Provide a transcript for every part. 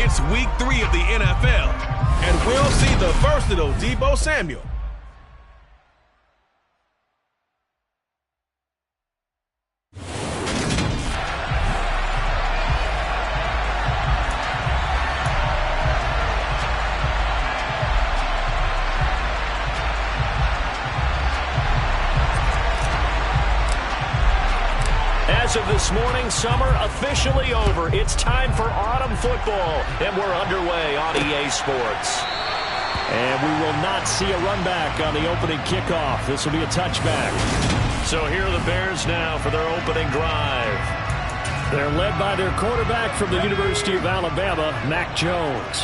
It's week 3 of the NFL, and we'll see the versatile Deebo Samuel. As of this morning, summer officially over. It's time for autumn football, and we're underway on EA Sports. And we will not see a run back on the opening kickoff. This will be a touchback. So here are the Bears now for their opening drive. They're led by their quarterback from the University of Alabama, Mac Jones.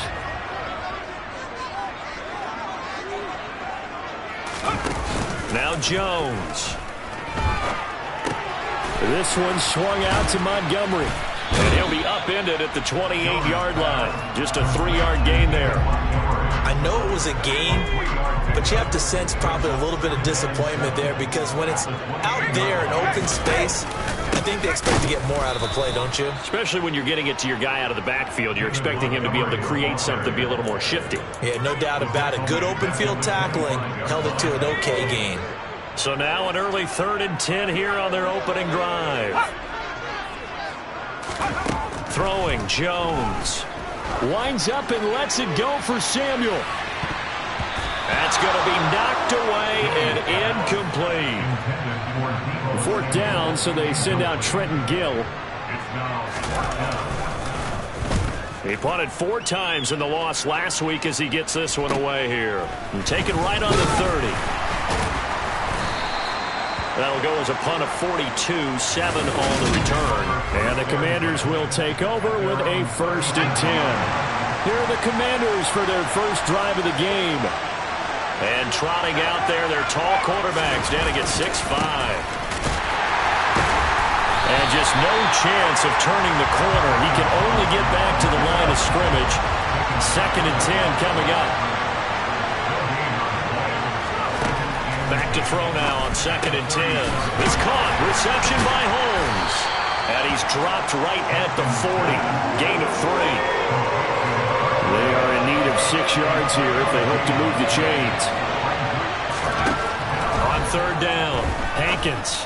Now Jones. This one swung out to Montgomery. And he'll be upended at the 28-yard line. Just a 3-yard gain there. I know it was a gain, but you have to sense probably a little bit of disappointment there because when it's out there in open space, I think they expect to get more out of a play, don't you? Especially when you're getting it to your guy out of the backfield. You're expecting him to be able to create something, be a little more shifty. Yeah, no doubt about it. Good open field tackling held it to an okay gain. So now an early 3rd and 10 here on their opening drive. Throwing, Jones. Winds up and lets it go for Samuel. That's going to be knocked away and incomplete. 4th down, so they send out Trenton Gill. He punted 4 times in the loss last week as he gets this one away here. And taken right on the 30. That'll go as a punt of 42, 7 on the return. And the Commanders will take over with a 1st and 10. Here are the Commanders for their first drive of the game. And trotting out there, their tall quarterback standing at 6'5". And just no chance of turning the corner. He can only get back to the line of scrimmage. 2nd and 10 coming up. Back to throw now on 2nd and 10. It's caught. Reception by Holmes. And he's dropped right at the 40. Gain of 3. They are in need of 6 yards here if they hope to move the chains. On 3rd down, Hankins.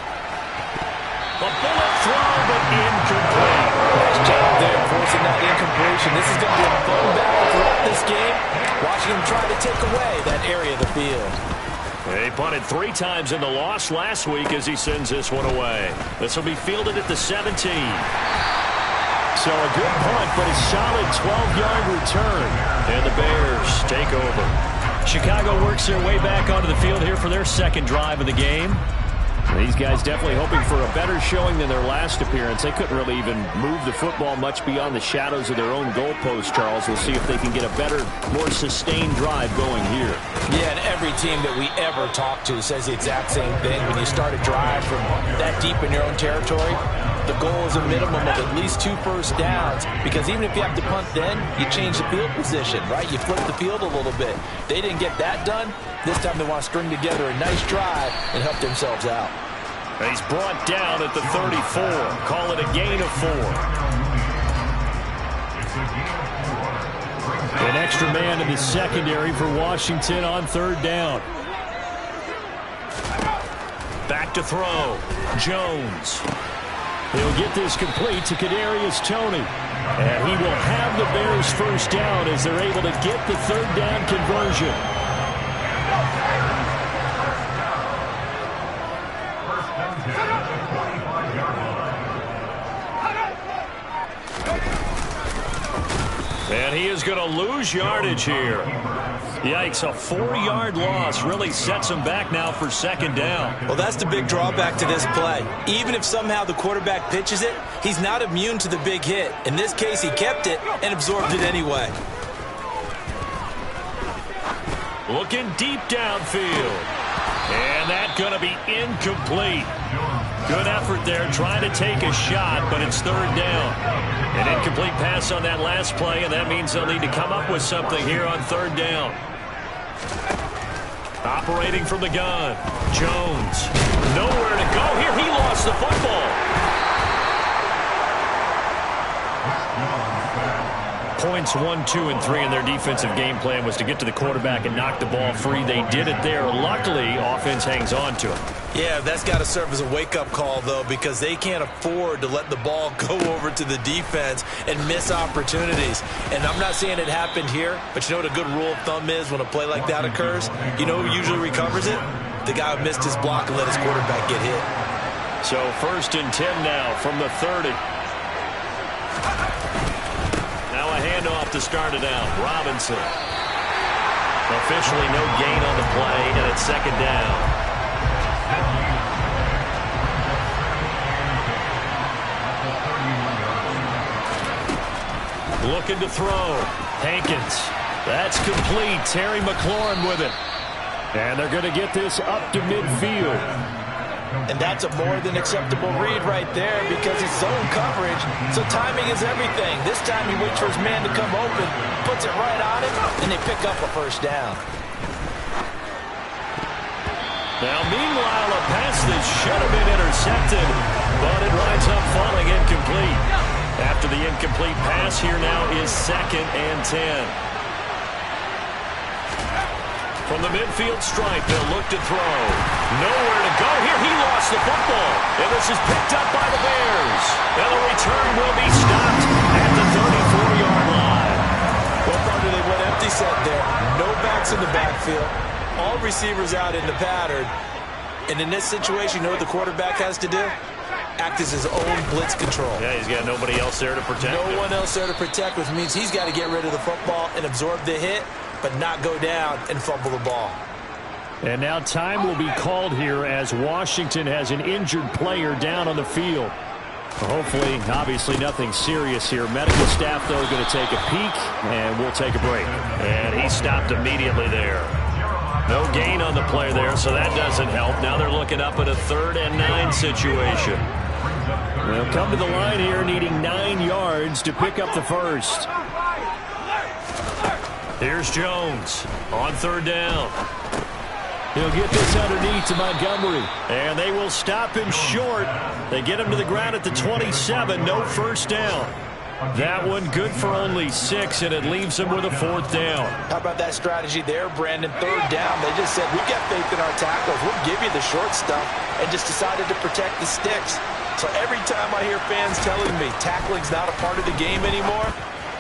A bullet throw, but incomplete. Nice job there forcing that incompletion. This is going to be a fun battle throughout this game. Watching him try to take away that area of the field. He punted 3 times in the loss last week as he sends this one away. This will be fielded at the 17. So a good punt, but a solid 12-yard return. And the Bears take over. Chicago works their way back onto the field here for their 2nd drive of the game. These guys definitely hoping for a better showing than their last appearance. They couldn't really even move the football much beyond the shadows of their own goalpost, Charles. We'll see if they can get a better, more sustained drive going here. Yeah, and every team that we ever talk to says the exact same thing. When you start a drive from that deep in your own territory, the goal is a minimum of at least 2 first downs, because even if you have to punt then, you change the field position, right? You flip the field a little bit. They didn't get that done. This time they want to string together a nice drive and help themselves out. He's brought down at the 34. Call it a gain of 4. An extra man in the secondary for Washington on 3rd down. Back to throw. Jones. He'll get this complete to Kadarius Toney. And he will have the Bears' first down as they're able to get the 3rd down conversion. And he is going to lose yardage here. Yikes, a 4-yard loss really sets him back now for 2nd down. Well, that's the big drawback to this play. Even if somehow the quarterback pitches it, he's not immune to the big hit. In this case, he kept it and absorbed it anyway. Looking deep downfield. And that's going to be incomplete. Good effort there, trying to take a shot, but it's 3rd down. An incomplete pass on that last play, and that means they'll need to come up with something here on 3rd down. Operating from the gun, Jones. Nowhere to go here. He lost the football. points 1, 2, and 3 in their defensive game plan was to get to the quarterback and knock the ball free. They did it there. Luckily, offense hangs on to it. Yeah, that's got to serve as a wake-up call, though, because they can't afford to let the ball go over to the defense and miss opportunities. And I'm not saying it happened here, but you know what a good rule of thumb is when a play like that occurs? You know who usually recovers it? The guy who missed his block and let his quarterback get hit. So 1st and 10 now from the 30. Now a handoff to start it out. Robinson. Officially no gain on the play, and it's 2nd down. Looking to throw. Hankins. That's complete. Terry McLaurin with it. And they're going to get this up to midfield. And that's a more than acceptable read right there because it's zone coverage, so timing is everything. This time he waits for his man to come open, puts it right on him, and they pick up a 1st down. Now, meanwhile, a pass that should have been intercepted, but it winds up falling incomplete. After the incomplete pass, here now is 2nd and 10. From the midfield stripe, they'll look to throw. Nowhere to go here. He lost the football. And this is picked up by the Bears. And the return will be stopped at the 34-yard line. Well, Thunder, they went empty set there. No backs in the backfield. All receivers out in the pattern. And in this situation, you know what the quarterback has to do? Act as his own blitz control. Yeah, he's got nobody else there to protect him. No one else there to protect, which means he's got to get rid of the football and absorb the hit, but not go down and fumble the ball. And now time will be called here as Washington has an injured player down on the field. Hopefully, obviously nothing serious here. Medical staff, though, going to take a peek, and we'll take a break. And he stopped immediately there. No gain on the play there, so that doesn't help. Now they're looking up at a 3rd and 9 situation. They'll come to the line here needing 9 yards to pick up the 1st. Here's Jones on 3rd down. He'll get this underneath to Montgomery. And they will stop him short. They get him to the ground at the 27. No 1st down. That one good for only 6, and it leaves him with a 4th down. How about that strategy there, Brandon? 3rd down. They just said, we've got faith in our tackles. We'll give you the short stuff, and just decided to protect the sticks. So every time I hear fans telling me tackling's not a part of the game anymore,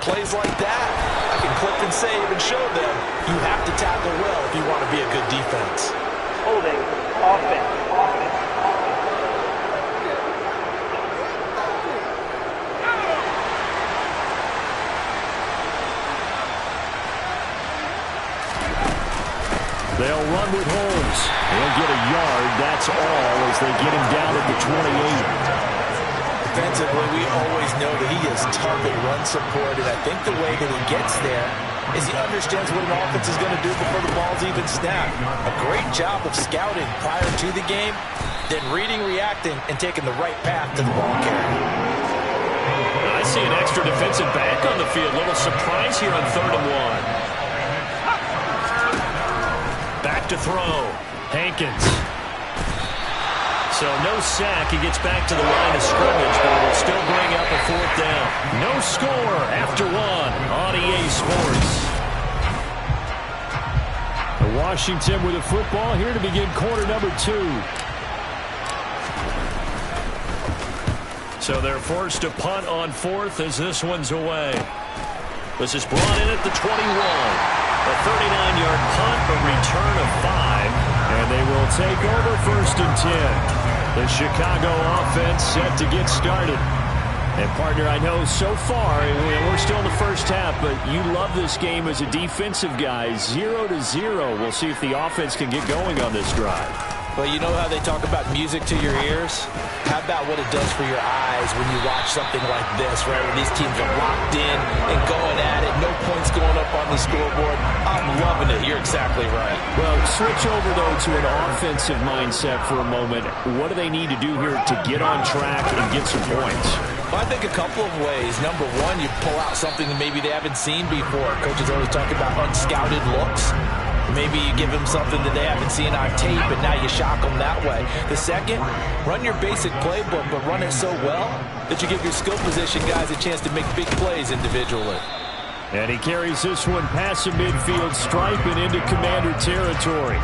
plays like that, I can clip and save and show them you have to tackle well if you want to be a good defense. Holding, offense. They'll run with Holmes. He'll get a yard, that's all, as they get him down at the 28. Defensively, we always know that he is tough at run support, and I think the way that he gets there is he understands what an offense is going to do before the ball's even snapped. A great job of scouting prior to the game, then reading, reacting, and taking the right path to the ball carrier. I see an extra defensive back on the field. Little surprise here on 3rd and 1. Back to throw. Hankins. So no sack. He gets back to the line of scrimmage, but it will still bring up a 4th down. No score after 1 on EA Sports. Washington with a football here to begin quarter number 2. So they're forced to punt on 4th as this one's away. This is brought in at the 21. A 39-yard punt, a return of 5, and they will take over 1st and 10. The Chicago offense set to get started. And, partner, I know so far, we're still in the first half, but you love this game as a defensive guy. 0-0. We'll see if the offense can get going on this drive. Well, you know how they talk about music to your ears? How about what it does for your eyes when you watch something like this, right? When these teams are locked in and going at it, no points going up on the scoreboard. I'm loving it. You're exactly right. Well, switch over, though, to an offensive mindset for a moment. What do they need to do here to get on track and get some points? Well, I think a couple of ways. Number one, you pull out something that maybe they haven't seen before. Coaches always talk about unscouted looks. Maybe you give them something that they haven't seen on tape, and now you shock them that way. The second, run your basic playbook, but run it so well that you give your skill position guys a chance to make big plays individually. And he carries this one past the midfield stripe and into Commander territory.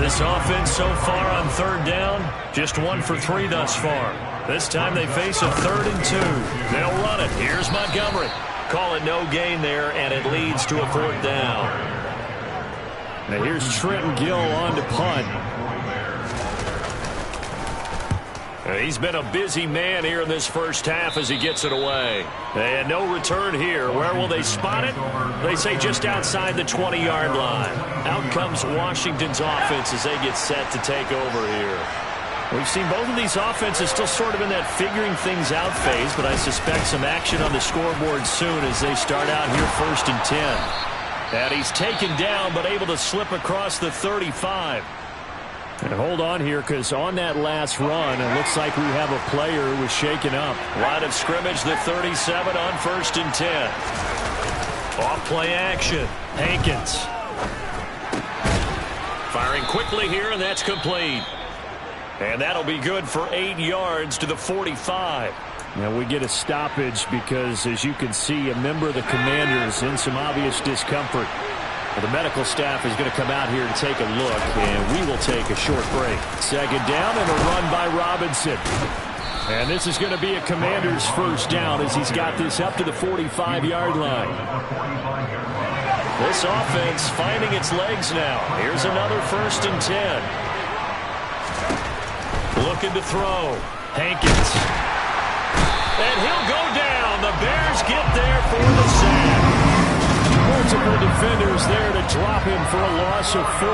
This offense so far on third down, just 1 for 3 thus far. This time they face a 3rd and 2. They'll run it. Here's Montgomery. Call it no gain there, and it leads to a 4th down. Now here's Trenton Gill on to punt. He's been a busy man here in this first half as he gets it away. And no return here. Where will they spot it? They say just outside the 20-yard line. Out comes Washington's offense as they get set to take over here. We've seen both of these offenses still sort of in that figuring things out phase, but I suspect some action on the scoreboard soon as they start out here 1st and 10. And he's taken down but able to slip across the 35. And hold on here, because on that last run, it looks like we have a player who was shaken up. Line of scrimmage, the 37 on 1st and 10. Off play action. Hankins. Firing quickly here, and that's complete. And that'll be good for 8 yards to the 45. Now we get a stoppage because, as you can see, a member of the Commanders in some obvious discomfort. The medical staff is going to come out here and take a look, and we will take a short break. 2nd down and a run by Robinson. And this is going to be a Commander's 1st down as he's got this up to the 45-yard line. This offense finding its legs now. Here's another 1st and 10. Looking to throw. Hankins. And he'll go down. The Bears get there for the sack. Multiple defenders there to drop him for a loss of 4.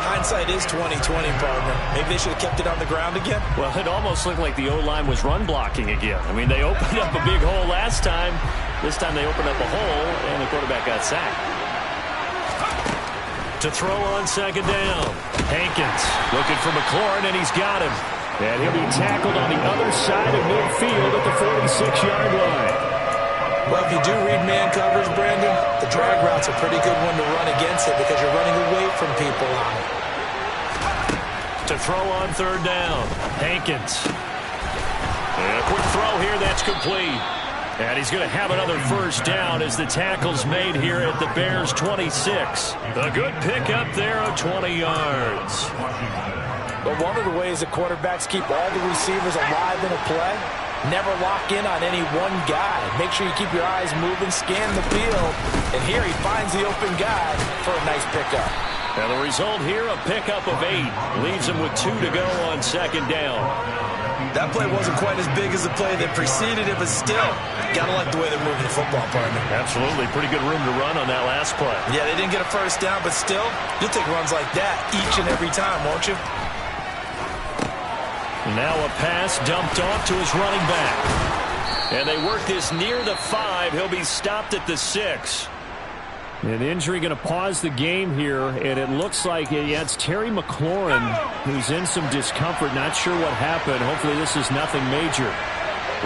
Hindsight is 20/20, partner. Maybe they should have kept it on the ground again. Well, it almost looked like the O-line was run blocking again. I mean, they opened up a big hole last time. This time they opened up a hole, and the quarterback got sacked. To throw on 2nd down. Hankins looking for McLaurin, and he's got him. And he'll be tackled on the other side of midfield at the 46-yard line. Well, if you do read man coverage, Brandon, the drag route's a pretty good one to run against it because you're running away from people on it. To throw on 3rd down. Hankins. And a quick throw here, that's complete. And he's going to have another 1st down as the tackle's made here at the Bears' 26. A good pickup there of 20 yards. But one of the ways that quarterbacks keep all the receivers alive in a play, never lock in on any one guy. Make sure you keep your eyes moving, scan the field, and here he finds the open guy for a nice pickup. And the result here, a pickup of 8. Leaves him with 2 to go on 2nd down. That play wasn't quite as big as the play that preceded it, but still, gotta like the way they're moving the football, partner. Absolutely. Pretty good room to run on that last play. Yeah, they didn't get a 1st down, but still, you'll take runs like that each and every time, won't you? Now a pass dumped off to his running back. And they work this near the 5. He'll be stopped at the 6. An injury going to pause the game here, and it looks like it's Terry McLaurin who's in some discomfort. Not sure what happened. Hopefully this is nothing major.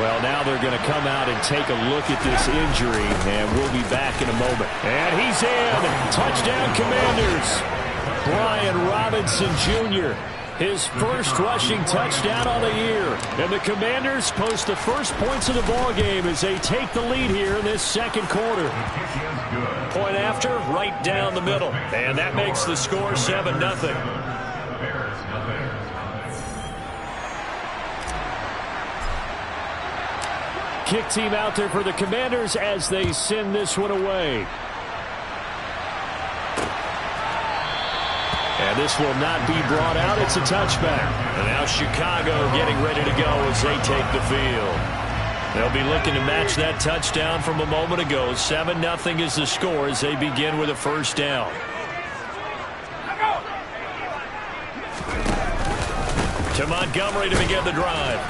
Well, now they're going to come out and take a look at this injury, and we'll be back in a moment. And he's in. Touchdown, Commanders. Brian Robinson Jr., his 1st rushing touchdown on the year. And the Commanders post the first points of the ball game as they take the lead here in this 2nd quarter. Point after, right down the middle. And that makes the score 7-0. Kick team out there for the Commanders as they send this one away. And this will not be brought out. It's a touchback. And now Chicago getting ready to go as they take the field. They'll be looking to match that touchdown from a moment ago. 7-0 is the score as they begin with a 1st down. To Montgomery to begin the drive.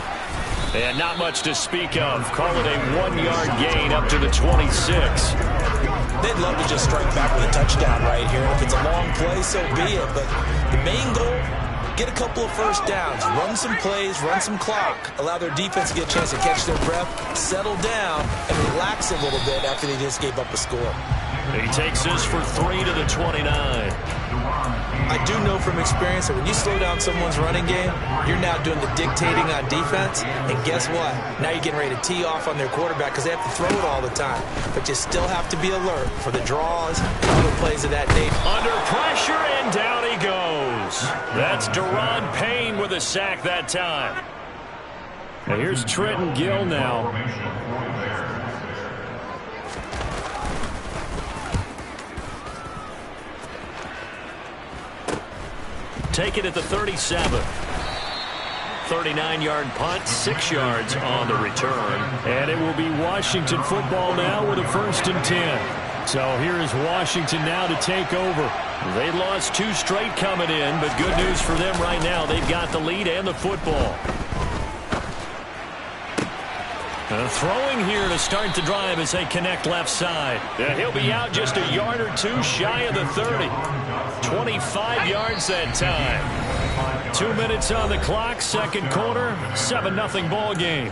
And not much to speak of. Call it a 1-yard gain up to the 26. They'd love to just strike back with a touchdown right here. If it's a long play, so be it. But the main goal, get a couple of 1st downs, run some plays, run some clock, allow their defense to get a chance to catch their breath, settle down, and relax a little bit after they just gave up a score. He takes this for 3 to the 29. I do know from experience that when you slow down someone's running game, you're now doing the dictating on defense. And guess what? Now you're getting ready to tee off on their quarterback because they have to throw it all the time. But you still have to be alert for the draws and other plays of that nature. Under pressure, and down he goes. That's Deron Payne with a sack that time. Now here's Trenton Gill now. Take it at the 37. 39-yard punt, 6 yards on the return. And it will be Washington football now with a 1st and 10. So here is Washington now to take over. They lost 2 straight coming in, but good news for them right now. They've got the lead and the football. Throwing here to start the drive as they connect left side. He'll be out just a yard or 2 shy of the 30. 25 yards that time. 2 minutes on the clock, second quarter, 7-0 ball game.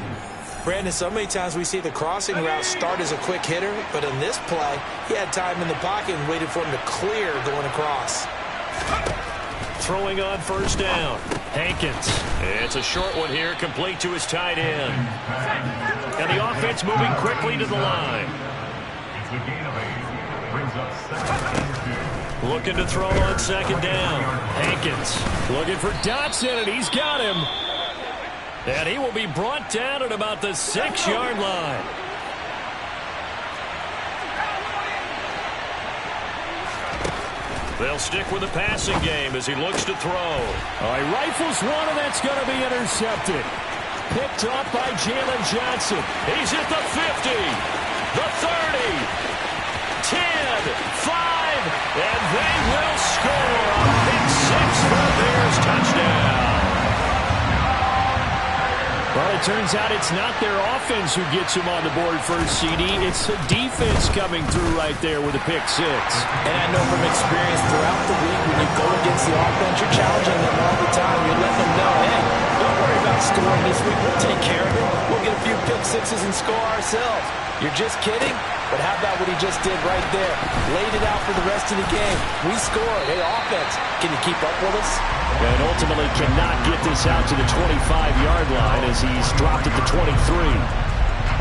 Brandon, so many times we see the crossing route start as a quick hitter, but in this play, he had time in the pocket and waited for him to clear going across. Throwing on 1st down. Hankins. It's a short one here, complete to his tight end. And the offense moving quickly to the line. Looking to throw on 2nd down. Hankins looking for Dotson, and he's got him. And he will be brought down at about the 6-yard line. They'll stick with the passing game as he looks to throw. All right, rifles one, and that's going to be intercepted. Picked up by Jalen Johnson. He's at the 50, the 30, 10, 5, and they will score a pick 6 for the Bears touchdown. Well, it turns out it's not their offense who gets him on the board first, CD. It's the defense coming through right there with a pick 6. And I know from experience throughout the week when you go against the offense, you're challenging them all the time. You're letting them know, hey, don't worry about scoring this week. We'll take care of it. We'll get a few pick 6s and score ourselves. You're just kidding? But how about what he just did right there? Laid it out for the rest of the game. We scored. Hey, offense, can you keep up with us? And ultimately cannot get this out to the 25-yard line as he's dropped at the 23.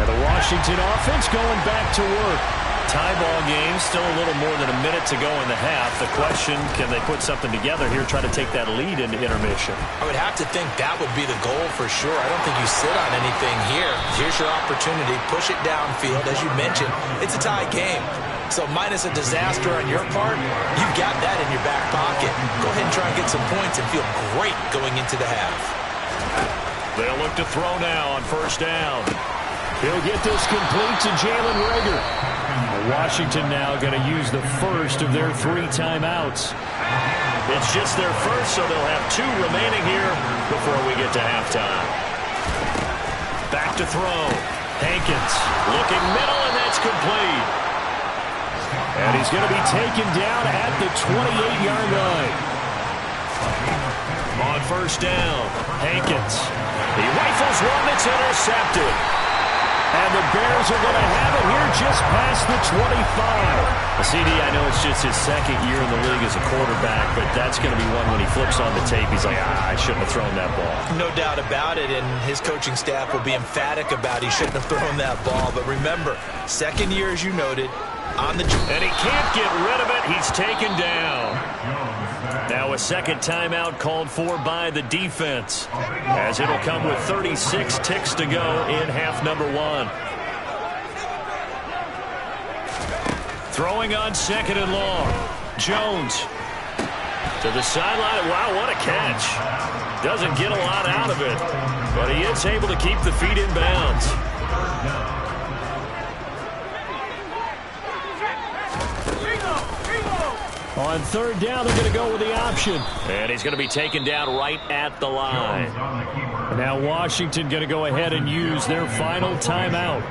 And the Washington offense going back to work. Tie ball game, still a little more than a minute to go in the half. The question, can they put something together here, try to take that lead into intermission? I would have to think that would be the goal for sure. I don't think you sit on anything here. Here's your opportunity. Push it downfield. As you mentioned, it's a tie game. So minus a disaster on your part, you've got that in your back pocket. Go ahead and try and get some points and feel great going into the half. They'll look to throw now on 1st down. He'll get this complete to Jalen Reagor. Washington now going to use the first of their 3 timeouts. It's just their first, so they'll have 2 remaining here before we get to halftime. Back to throw. Hankins looking middle, and that's complete. And he's going to be taken down at the 28-yard line. On 1st down, Hankins. He rifles one that's intercepted. And the Bears are going to have it here just past the 25. CD, I know it's just his 2nd year in the league as a quarterback, but that's going to be one when he flips on the tape. He's like, I shouldn't have thrown that ball. No doubt about it, and his coaching staff will be emphatic about he shouldn't have thrown that ball. But remember, 2nd year, as you noted, on the... And he can't get rid of it. He's taken down. Now a 2nd timeout called for by the defense, as it'll come with 36 ticks to go in half number 1. Throwing on 2nd and long. Jones to the sideline. Wow, what a catch. Doesn't get a lot out of it, but he is able to keep the feet in bounds. On 3rd down, they're going to go with the option. And he's going to be taken down right at the line. Now Washington going to go ahead and use their final timeout.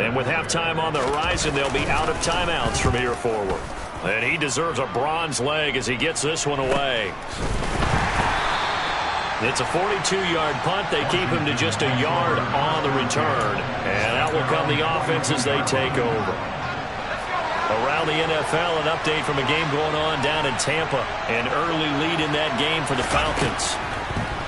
And with halftime on the horizon, they'll be out of timeouts from here forward. And he deserves a bronze leg as he gets this one away. It's a 42-yard punt. They keep him to just a yard on the return. And out will come the offense as they take over. Around the NFL, an update from a game going on down in Tampa. An early lead in that game for the Falcons.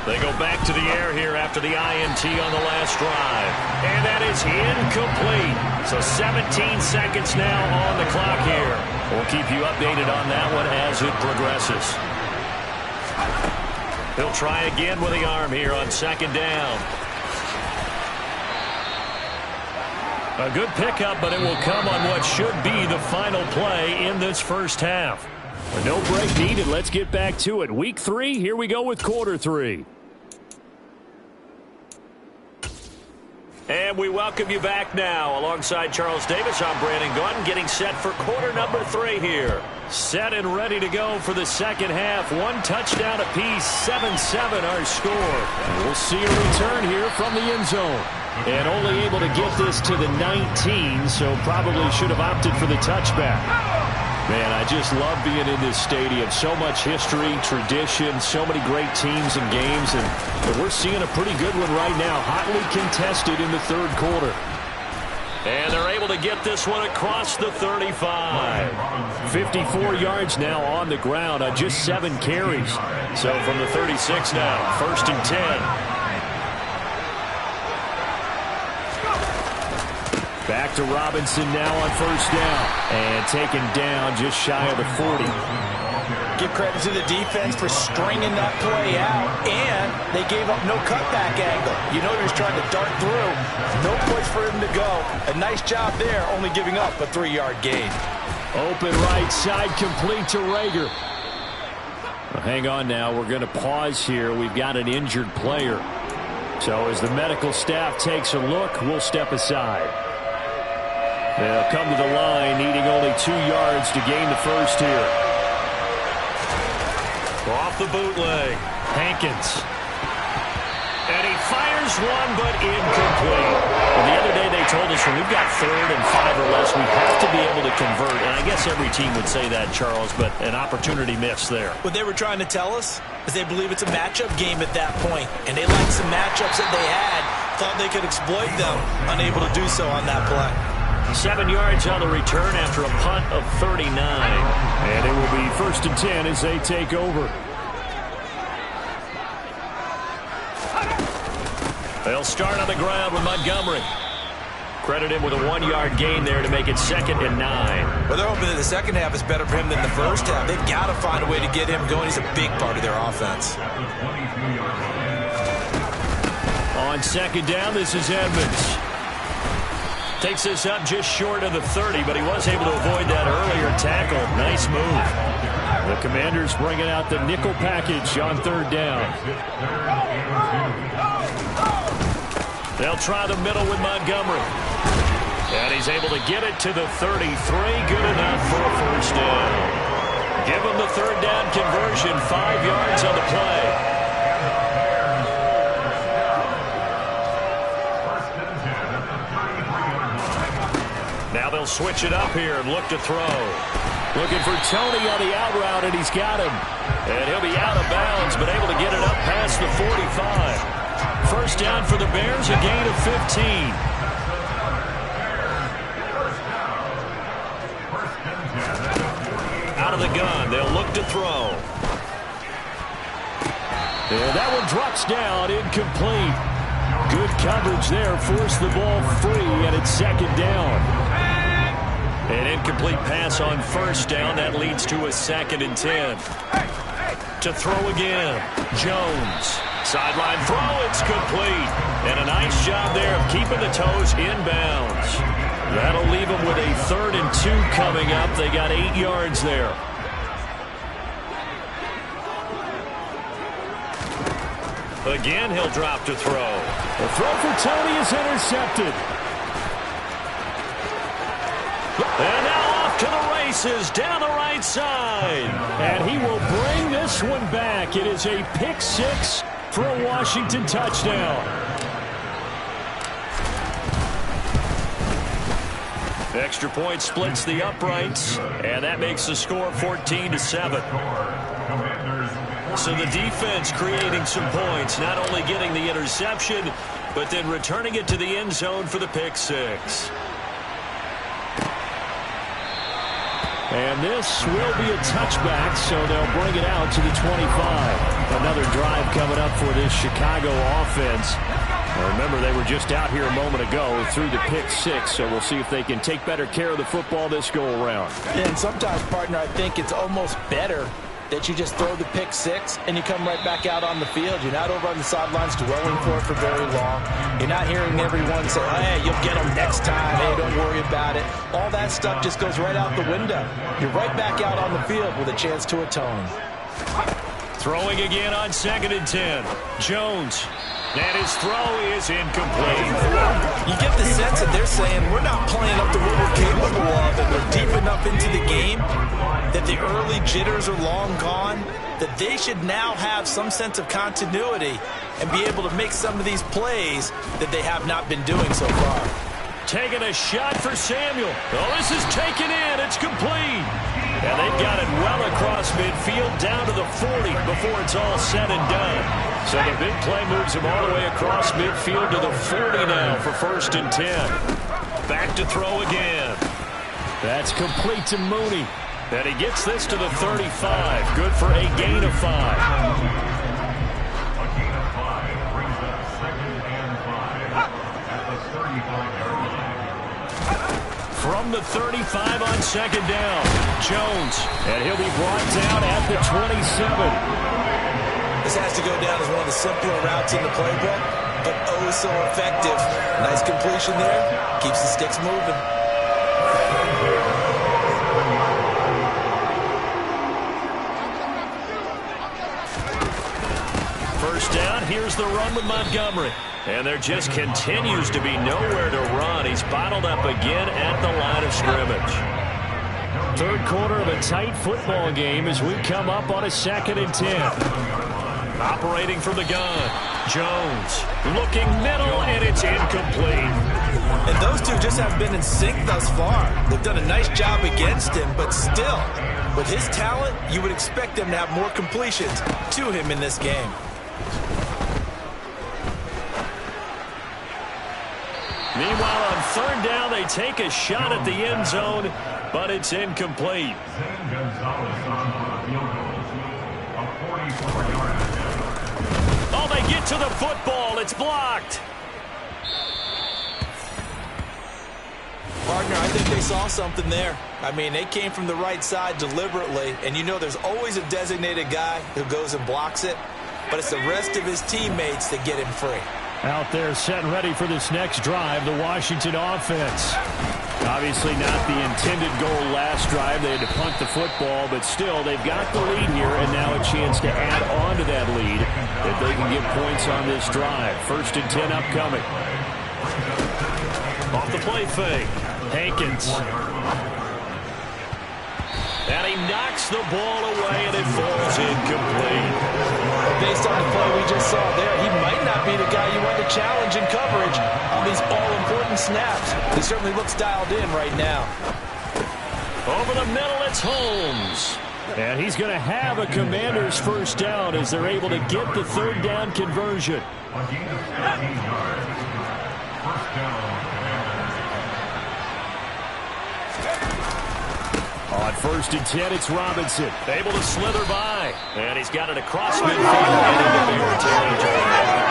They go back to the air here after the INT on the last drive. And that is incomplete. So 17 seconds now on the clock here. We'll keep you updated on that one as it progresses. He'll try again with the arm here on second down. A good pickup, but it will come on what should be the final play in this first half. No break needed. Let's get back to it. Week 3, here we go with quarter 3. And we welcome you back now. Alongside Charles Davis, I'm Brandon Gordon, getting set for quarter number 3 here. Set and ready to go for the second half. 1 touchdown apiece, 7-7 our score. And we'll see a return here from the end zone. And only able to get this to the 19, so probably should have opted for the touchback. Man, I just love being in this stadium. So much history, tradition, so many great teams and games. And we're seeing a pretty good one right now. Hotly contested in the third quarter. And they're able to get this one across the 35. 54 yards now on the ground on just 7 carries. So from the 36 now, 1st and 10. Back to Robinson now on 1st down. And taken down just shy of the 40. Give credit to the defense for stringing that play out. And they gave up no cutback angle. You know he was trying to dart through. No place for him to go. A nice job there, only giving up a 3-yard gain. Open right side, complete to Rager. Well, hang on now. We're going to pause here. We've got an injured player. So as the medical staff takes a look, we'll step aside. They'll come to the line, needing only 2 yards to gain the first here. Off the bootleg, Hankins. And he fires one, but incomplete. And the other day they told us when we've got 3rd and 5 or less, we have to be able to convert. And I guess every team would say that, Charles, but an opportunity missed there. What they were trying to tell us is they believe it's a matchup game at that point. And they liked some matchups that they had, thought they could exploit them, unable to do so on that play. 7 yards on the return after a punt of 39. And it will be 1st and 10 as they take over. They'll start on the ground with Montgomery. Credit him with a 1-yard gain there to make it 2nd and 9. Well, they're hoping that the second half is better for him than the first half. They've got to find a way to get him going. He's a big part of their offense. On 2nd down, this is Edmonds. Takes this up just short of the 30, but he was able to avoid that earlier tackle. Nice move. The Commanders bringing out the nickel package on 3rd down. They'll try the middle with Montgomery. And he's able to get it to the 33. Good enough for a 1st down. Give him the 3rd down conversion. 5 yards on the play. Now they'll switch it up here and look to throw. Looking for Tony on the out route, and he's got him. And he'll be out of bounds, but able to get it up past the 45. 1st down for the Bears, a gain of 15. Out of the gun, they'll look to throw. And that one drops down, incomplete. Good coverage there, forced the ball free, and it's 2nd down. An incomplete pass on 1st down. That leads to a 2nd and 10. To throw again. Jones. Sideline throw. It's complete. And a nice job there of keeping the toes inbounds. That'll leave them with a 3rd and 2 coming up. They got 8 yards there. Again, he'll drop to throw. The throw for Tony is intercepted. And now off to the races down the right side. And he will bring this one back. It is a pick 6 for a Washington touchdown. Extra point splits the uprights, and that makes the score 14-7. So the defense creating some points, not only getting the interception, but then returning it to the end zone for the pick 6. And this will be a touchback, so they'll bring it out to the 25. Another drive coming up for this Chicago offense. Now remember, they were just out here a moment ago through the pick six, so we'll see if they can take better care of the football this go-around. And sometimes, partner, I think it's almost better that you just throw the pick six and you come right back out on the field. You're not over on the sidelines dwelling for very long. You're not hearing everyone say, hey, you'll get them next time. Hey, don't worry about it. All that stuff just goes right out the window. You're right back out on the field with a chance to atone. Throwing again on 2nd and 10. Jones. And his throw is incomplete. You get the sense that they're saying we're not playing up to what we're capable of, and we're deep enough into the game that the early jitters are long gone, that they should now have some sense of continuity and be able to make some of these plays that they have not been doing so far. Taking a shot for Samuel. Oh, this is taken in. It's complete. And they've got it well across midfield down to the 40 before it's all said and done. So the big play moves him all the way across midfield to the 40 now for 1st and 10. Back to throw again. That's complete to Mooney. And he gets this to the 35. Good for a gain of 5. From the 35 on 2nd down. Jones. And he'll be brought down at the 27. This has to go down as one of the simpler routes in the playbook, but oh so effective. Nice completion there. Keeps the sticks moving. First down, here's the run with Montgomery. And there just continues to be nowhere to run. He's bottled up again at the line of scrimmage. Third quarter of a tight football game as we come up on a 2nd and 10. Operating from the gun. Jones looking middle, and it's incomplete. And those two just haven't been in sync thus far. They've done a nice job against him, but still, with his talent, you would expect them to have more completions to him in this game. Meanwhile, on 3rd down, they take a shot at the end zone, but it's incomplete. Oh, they get to the football. It's blocked. Partner, I think they saw something there. I mean, they came from the right side deliberately, and you know there's always a designated guy who goes and blocks it, but it's the rest of his teammates that get him free. Out there set and ready for this next drive, the Washington offense. Obviously not the intended goal last drive. They had to punt the football, but still, they've got the lead here, and now a chance to add on to that lead if they can get points on this drive. 1st and 10 upcoming. Off the play fake. Hankins. And he knocks the ball away, and it falls incomplete. Based on the play we just saw there, he might not be the guy you want to challenge in coverage on these all-important snaps. He certainly looks dialed in right now. Over the middle, it's Holmes. And he's going to have a Commander's first down as they're able to get the 3rd down conversion. On 1st and 10, it's Robinson. Able to slither by. And he's got it across midfield and into their territory.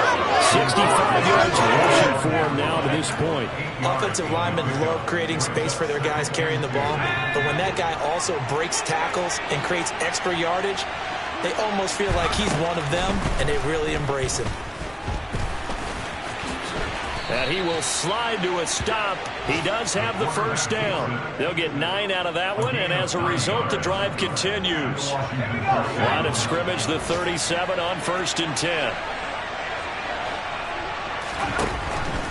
65 yards rushing for him now to this point. Offensive linemen love creating space for their guys carrying the ball, but when that guy also breaks tackles and creates extra yardage, they almost feel like he's one of them, and they really embrace him. And he will slide to a stop. He does have the first down. They'll get 9 out of that one, and as a result, the drive continues. Line of scrimmage, the 37 on 1st and 10.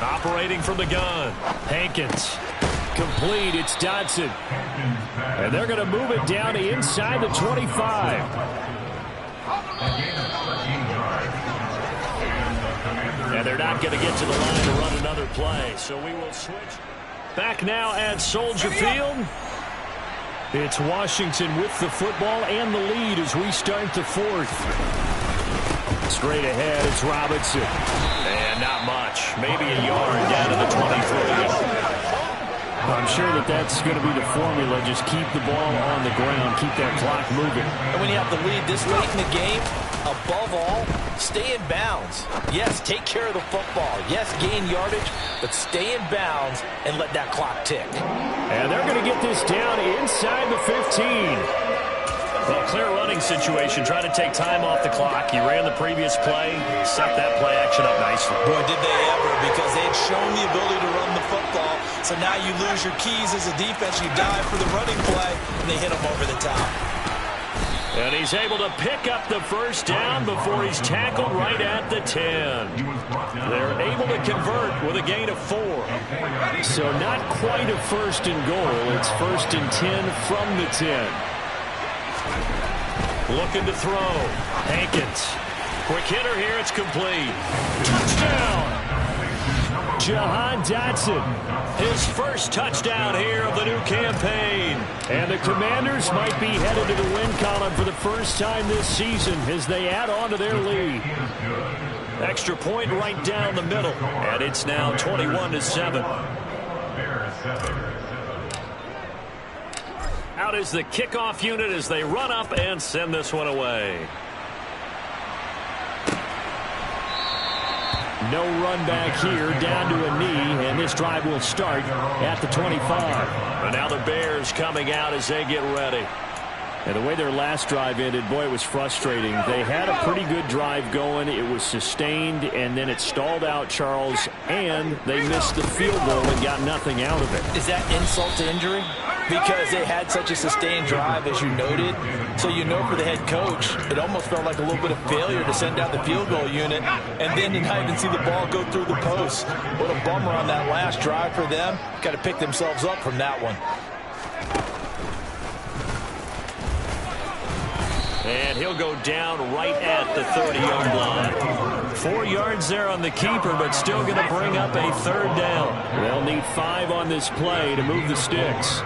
Operating from the gun. Hankins. Complete, it's Dodson. And they're going to move it down to inside the 25. And they're not going to get to the line to run another play, so we will switch. Back now at Soldier Field. It's Washington with the football and the lead as we start the 4th. Straight ahead, it's Robinson. And not much. Maybe a yard down to the 23. I'm sure that's going to be the formula. Just keep the ball on the ground, keep that clock moving. And when you have the lead this late in the game, above all, stay in bounds. Yes, take care of the football. Yes, gain yardage, but stay in bounds and let that clock tick. And they're going to get this down inside the 15. Well, clear running situation. Trying to take time off the clock. He ran the previous play, set that play action up nicely. Boy, did they ever, because they had shown the ability to run the football. So now you lose your keys as a defense. You dive for the running play, and they hit him over the top. And he's able to pick up the first down before he's tackled right at the 10. They're able to convert with a gain of 4. So not quite a first and goal. It's first and 10 from the 10. Looking to throw. Hankins. Quick hitter here. It's complete. Touchdown. Jahan Dotson. His first touchdown here of the new campaign. And the Commanders might be headed to the win column for the first time this season as they add on to their lead. Extra point right down the middle. And it's now 21-7. Out is the kickoff unit as they run up and send this one away. No run back here, down to a knee, and this drive will start at the 25. And now the Bears coming out as they get ready. And the way their last drive ended, boy, it was frustrating. They had a pretty good drive going. It was sustained, and then it stalled out, Charles, and they missed the field goal and got nothing out of it. Is that insult to injury? Because they had such a sustained drive, as you noted. So you know for the head coach, it almost felt like a little bit of failure to send out the field goal unit and then to not even see the ball go through the post. What a bummer on that last drive for them. Got to pick themselves up from that one. And he'll go down right at the 30-yard line. 4 yards there on the keeper, but still going to bring up a third down. They'll need 5 on this play to move the sticks.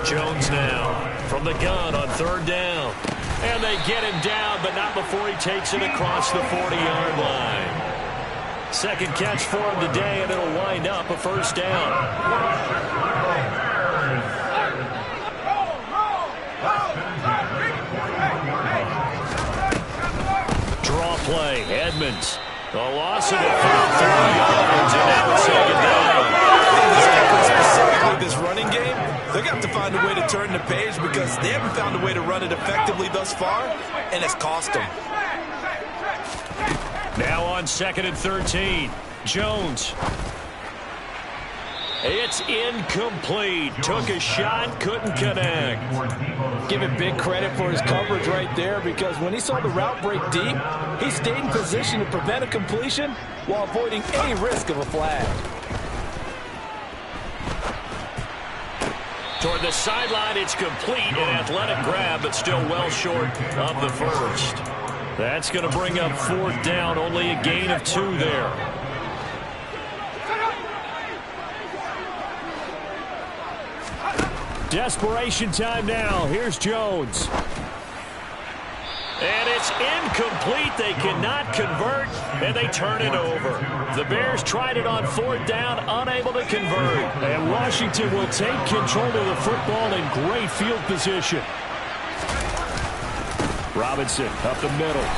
Jones now from the gun on third down. And they get him down, but not before he takes it across the 40-yard line. Second catch for him today, and it'll wind up a first down. Draw play, Edmonds. The loss of the first 3 yards, and now it's second down. Specifically this running game, they're going to have to find a way to turn the page because they haven't found a way to run it effectively thus far, and it's cost them. Now on 2nd and 13, Jones. It's incomplete. Took a shot, couldn't connect. Give him big credit for his coverage right there because when he saw the route break deep, he stayed in position to prevent a completion while avoiding any risk of a flag. Toward the sideline, it's complete. An athletic grab, but still well short of the first. That's going to bring up 4th down. Only a gain of 2 there. Desperation time now. Here's Jones. And it's incomplete. They cannot convert, and they turn it over. The Bears tried it on 4th down, unable to convert. And Washington will take control of the football in great field position. Robinson up the middle.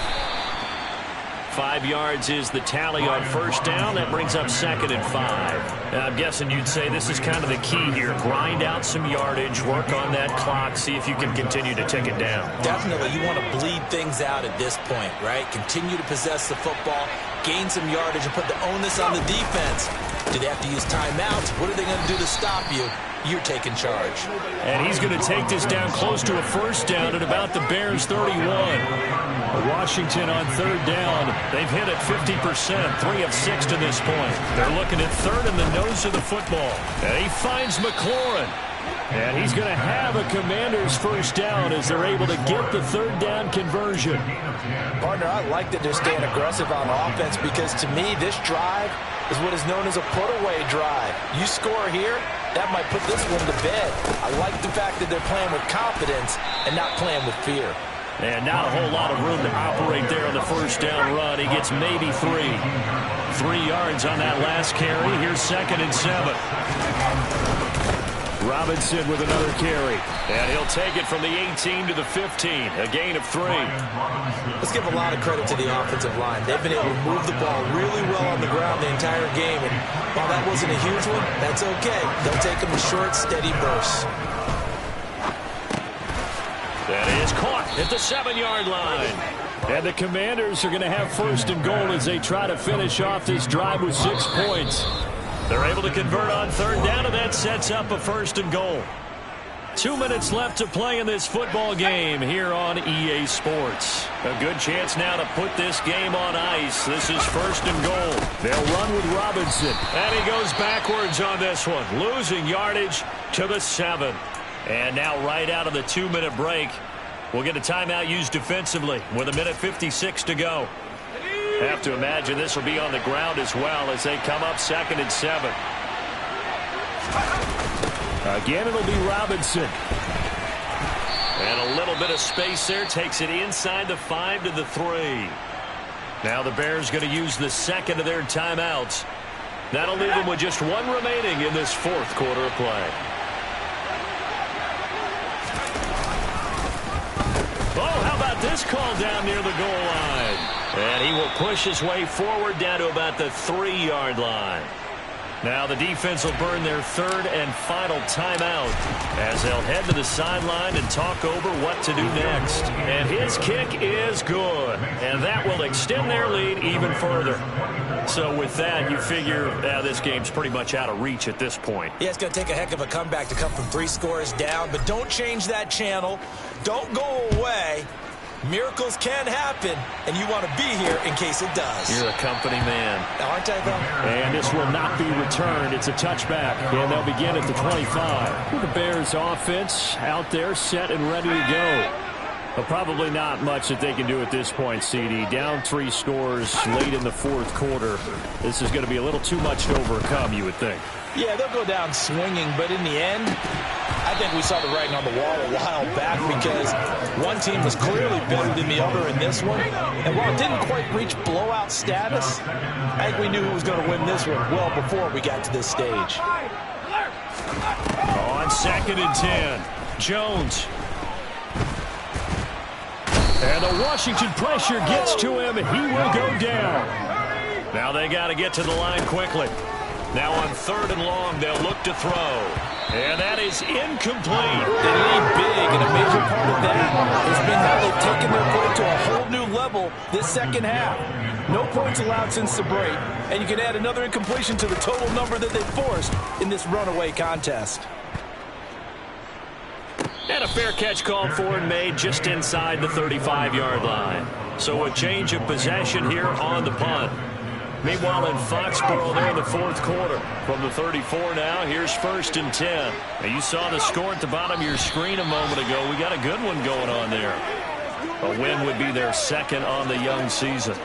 5 yards is the tally on first down. That brings up 2nd and 5. And I'm guessing you'd say this is kind of the key here. Grind out some yardage, work on that clock, see if you can continue to take it down. Definitely, you want to bleed things out at this point, right? Continue to possess the football, gain some yardage, and put the onus on the defense. Do they have to use timeouts? What are they going to do to stop you? You're taking charge. And he's going to take this down close to a first down at about the Bears' 31. Washington on 3rd down. They've hit it 50%, 3 of 6 to this point. They're looking at 3rd in the nose of the football. And he finds McLaurin. And he's going to have a Commander's first down as they're able to get the 3rd down conversion. Partner, I like that they're staying aggressive on offense because to me this drive is what is known as a put-away drive. You score here, that might put this one to bed. I like the fact that they're playing with confidence and not playing with fear. And not a whole lot of room to operate there on the first down run. He gets maybe 3. 3 yards on that last carry. Here's 2nd and 7. Robinson with another carry. And he'll take it from the 18 to the 15. A gain of 3. Let's give a lot of credit to the offensive line. They've been able to move the ball really well on the ground the entire game. And while that wasn't a huge one, that's okay. They'll take them in short, steady bursts. That is caught at the 7-yard line. And the Commanders are going to have 1st and goal as they try to finish off this drive with 6 points. They're able to convert on 3rd down, and that sets up a 1st and goal. 2 minutes left to play in this football game here on EA Sports. A good chance now to put this game on ice. This is 1st and goal. They'll run with Robinson. And he goes backwards on this one, losing yardage to the 7. And now right out of the 2-minute break, we'll get a timeout used defensively with 1:56 to go. Have to imagine this will be on the ground as well as they come up 2nd and 7. Again, it'll be Robinson. And a little bit of space there takes it inside the 5 to the 3. Now the Bears going to use the 2nd of their timeouts. That'll leave them with just 1 remaining in this 4th quarter of play. Oh, how about this call down near the goal line? And he will push his way forward down to about the 3-yard line. Now the defense will burn their 3rd and final timeout as they'll head to the sideline and talk over what to do next. And his kick is good. And that will extend their lead even further. So with that, you figure this game's pretty much out of reach at this point. Yeah, it's going to take a heck of a comeback to come from 3 scores down. But don't change that channel. Don't go away. Miracles can happen, and you want to be here in case it does. You're a company man. Aren't I, though? And this will not be returned. It's a touchback, and they'll begin at the 25. With the Bears offense out there set and ready to go. But probably not much that they can do at this point, CD. Down 3 scores late in the 4th quarter. This is going to be a little too much to overcome, you would think. Yeah, they'll go down swinging, but in the end, I think we saw the writing on the wall a while back because one team was clearly better than the other in this one. And while it didn't quite reach blowout status, I think we knew who was going to win this one well before we got to this stage. On 2nd and 10, Jones. And the Washington pressure gets to him. He will go down. Now they got to get to the line quickly. Now on 3rd and long, they'll look to throw. And that is incomplete. They lead big, and a major part of that has been how they've taken their play to a whole new level this 2nd half. No points allowed since the break, and you can add another incompletion to the total number that they forced in this runaway contest. And a fair catch called for and made just inside the 35-yard line. So a change of possession here on the punt. Meanwhile, in Foxborough, there in the 4th quarter. From the 34 now, here's 1st and 10. Now, you saw the score at the bottom of your screen a moment ago. We got a good one going on there. A win would be their 2nd on the young season.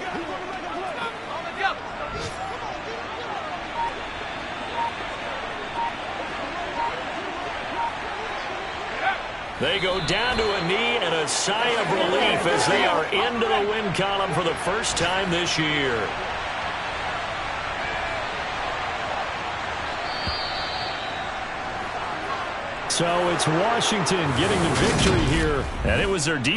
They go down to a knee and a sigh of relief as they are into the win column for the first time this year. So it's Washington getting the victory here, and it was their defense.